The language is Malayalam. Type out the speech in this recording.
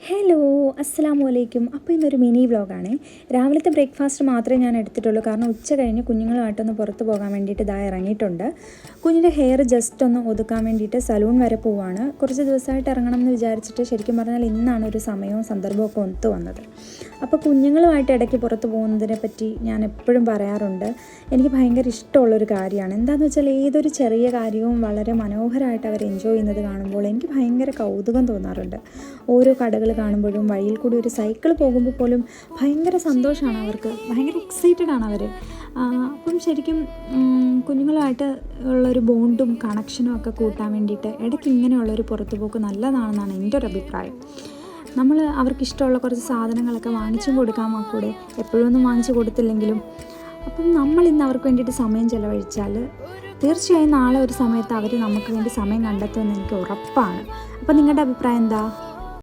ഹലോ, അസ്സലാമു അലൈക്കും. അപ്പോൾ ഇന്നൊരു മിനി വ്ലോഗാണ്. രാവിലത്തെ ബ്രേക്ക്ഫാസ്റ്റ് മാത്രമേ ഞാൻ എടുത്തിട്ടുള്ളൂ. കാരണം ഉച്ച കഴിഞ്ഞ് കുഞ്ഞുങ്ങളുമായിട്ടൊന്ന് പുറത്ത് പോകാൻ വേണ്ടിയിട്ട് ഇതാ ഇറങ്ങിയിട്ടുണ്ട്. കുഞ്ഞിൻ്റെ ഹെയർ ജസ്റ്റ് ഒന്ന് ഒതുക്കാൻ വേണ്ടിയിട്ട് സലൂൺ വരെ പോവാണ്. കുറച്ച് ദിവസമായിട്ട് ഇറങ്ങണം എന്ന് വിചാരിച്ചിട്ട് ശരിക്കും പറഞ്ഞാൽ ഇന്നാണ് ഒരു സമയവും സന്ദർഭവും ഒക്കെ ഒത്തു വന്നത്. അപ്പോൾ കുഞ്ഞുങ്ങളുമായിട്ട് ഇടയ്ക്ക് പുറത്ത് പോകുന്നതിനെ പറ്റി ഞാൻ എപ്പോഴും പറയാറുണ്ട്. എനിക്ക് ഭയങ്കര ഇഷ്ടമുള്ളൊരു കാര്യമാണ്. എന്താണെന്ന് വെച്ചാൽ ഏതൊരു ചെറിയ കാര്യവും വളരെ മനോഹരമായിട്ട് അവർ എൻജോയ് ചെയ്യുന്നത് കാണുമ്പോൾ എനിക്ക് ഭയങ്കര കൗതുകം തോന്നാറുണ്ട്. ഓരോ കടകൾ കാണുമ്പോഴും വഴിയിൽ കൂടി ഒരു സൈക്കിൾ പോകുമ്പോൾ പോലും ഭയങ്കര സന്തോഷമാണ് അവർക്ക്, ഭയങ്കര എക്സൈറ്റഡ് ആണ് അവർ. അപ്പം ശരിക്കും കുഞ്ഞുങ്ങളുമായിട്ട് ഉള്ളൊരു ബോണ്ടും കണക്ഷനും ഒക്കെ കൂട്ടാൻ വേണ്ടിയിട്ട് ഇടയ്ക്ക് ഇങ്ങനെയുള്ളൊരു പുറത്തുപോക്ക് നല്ലതാണെന്നാണ് എൻ്റെ ഒരു അഭിപ്രായം. നമ്മൾ അവർക്കിഷ്ടമുള്ള കുറച്ച് സാധനങ്ങളൊക്കെ വാങ്ങിച്ചും കൊടുക്കാൻ കൂടെ, എപ്പോഴൊന്നും വാങ്ങിച്ചു കൊടുത്തില്ലെങ്കിലും. അപ്പം നമ്മളിന്ന് അവർക്ക് വേണ്ടിയിട്ട് സമയം ചിലവഴിച്ചാൽ തീർച്ചയായും നാളെ ഒരു സമയത്ത് അവർ നമുക്ക് വേണ്ടി സമയം കണ്ടെത്തുമെന്ന് എനിക്ക് ഉറപ്പാണ്. അപ്പം നിങ്ങളുടെ അഭിപ്രായം എന്താ?